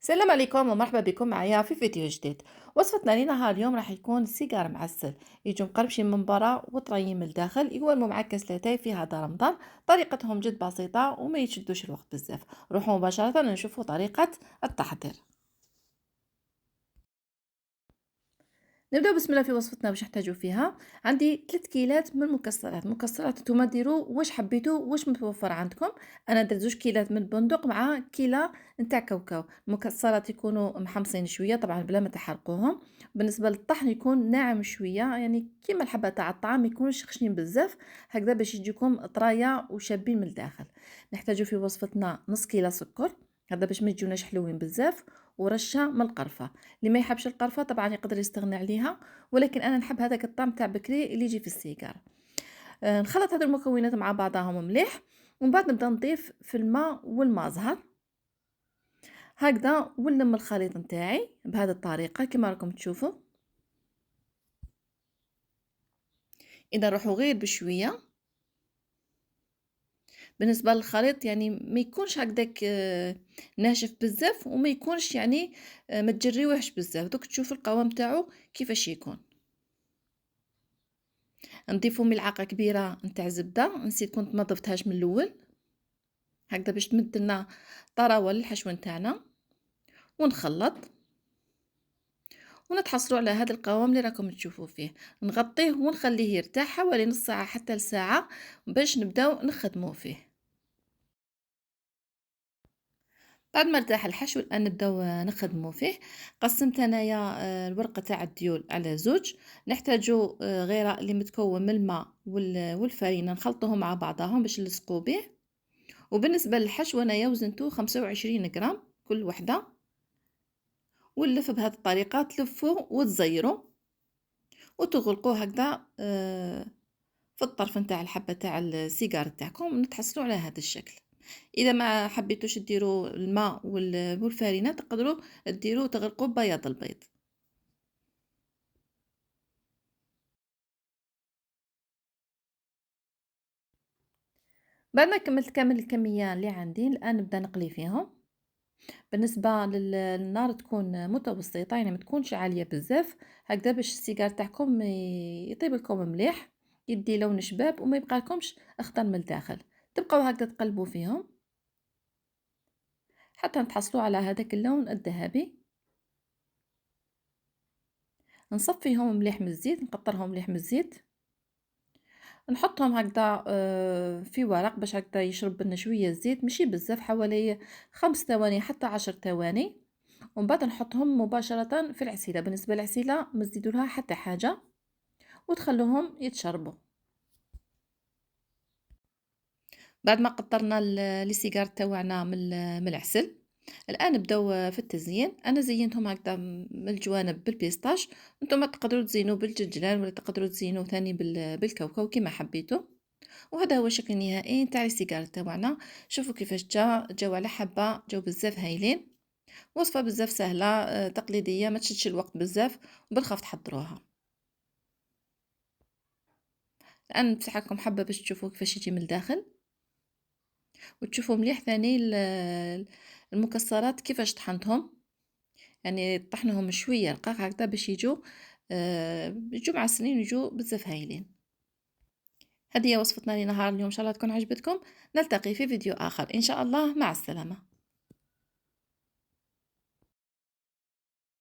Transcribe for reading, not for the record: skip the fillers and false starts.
السلام عليكم ومرحبا بكم معايا في فيديو جديد. وصفتنا لنهار اليوم راح يكون السيجار معسل، يجوا مقربشين من برا وطريين من الداخل، يقوموا مع كاس لاتاي في هذا رمضان. طريقتهم جد بسيطة وما يشدوش الوقت بزاف. روحوا مباشرة نشوفوا طريقة التحضير. نبداو بسم الله في وصفتنا واش نحتاجو فيها. عندي 3 كيلات من المكسرات نتوما ديروا واش حبيتو واش متوفر عندكم. انا درت 2 كيلات من البندق مع كيله نتاع كاوكاو. المكسرات يكونوا محمصين شويه طبعا بلا ما تحرقوهم. بالنسبه للطحن يكون ناعم شويه، يعني كيما الحبه تاع الطعام، ما يكونش خشنين بزاف هكذا باش يجيكم طرايه وشابين من الداخل. نحتاجو في وصفتنا نص كيلو سكر، هذا باش ما يجوناش حلوين بزاف، ورشه من القرفه. اللي ما يحبش القرفه طبعا يقدر يستغنى عليها، ولكن انا نحب هذاك الطعم تاع بكري اللي يجي في السيجار. نخلط هذه المكونات مع بعضهم مليح، ومن بعد نبدا نضيف في الماء والماء زهر هكذا، ونلم الخليط نتاعي بهذه الطريقه كما راكم تشوفوا. اذا نروحوا غير بشويه بالنسبه للخليط، يعني ما يكونش هكذاك ناشف بزاف، وما يكونش يعني ما تجريوهش بزاف. دوك تشوفوا القوام تاعو كيفاش يكون. نضيفوا ملعقه كبيره نتاع زبده، نسيت كنت ما ضفتهاش من الاول، هكذا باش تمد لنا طراوه للحشو نتاعنا. ونخلط ونتحصلوا على هذا القوام اللي راكم تشوفوا فيه. نغطيه ونخليه يرتاح حوالي نص ساعه حتى لساعه باش نبداو نخدموا فيه. بعد ما ارتاح الحشو الان نبداو نخدموا فيه. قسمت انايا الورقه تاع الديول على زوج. نحتاجو غيره اللي متكون من الماء والفرينه، نخلطوهم مع بعضهم باش نلصقوا به. وبالنسبه للحشو انايا وزنته 25 غرام كل وحده. ونلف بهذه الطريقه، تلفوا وتزيروا وتغلقوه هكذا في الطرف نتاع الحبه تاع السيجار تاعكم، نتحصلوا على هذا الشكل. اذا ما حبيتوش ديروا الماء والفارينه تقدروا ديروا تغرقوا ببياض البيض. بعد ما كملت كامل الكميه اللي عندي الان نبدا نقلي فيهم. بالنسبه للنار تكون متوسطه، يعني ما تكونش عاليه بزاف، هكذا باش السيجار تاعكم يطيب لكم مليح، يدي لون شباب وما يبقى لكمش اخضر من الداخل. تبقاو هكذا تقلبوا فيهم حتى نتحصلوا على هذاك اللون الذهبي. نصفيهم مليح من الزيت، نقطرهم مليح من الزيت، نحطهم هكذا في ورق باش هكذا يشرب لنا شويه الزيت، ماشي بزاف، حوالي 5 ثواني حتى 10 ثواني. ومن بعد نحطهم مباشره في العسيله. بالنسبه للعسيله ما تزيدوا لها حتى حاجه، وتخلوهم يتشربوا. بعد ما قطرنا لي سيجار تاوعنا من العسل، الان نبداو في التزيين. انا زينتهم هكذا من الجوانب بالبيستاش، نتوما تقدروا تزينوا بالجنجلان ولا تقدروا تزينوا ثاني بالكاوكاو كما حبيتوا. وهذا هو الشكل النهائي نتاع السيجار تاوعنا. شوفوا كيفاش جاو على حبه، جاو بزاف هايلين. وصفه بزاف سهله تقليديه، ما تشدش الوقت بزاف، وبالخف تحضروها. الان نفتح لكم حبه باش تشوفوا كيفاش يجي من الداخل، وتشوفوا مليح ثاني المكسرات كيفاش طحنتهم، يعني طحنهم شويه رقاق هكذا باش يجوا معسلين ويجوا بزاف هايلين. هذه هي وصفتنا لنهار اليوم، ان شاء الله تكون عجبتكم. نلتقي في فيديو اخر ان شاء الله، مع السلامه.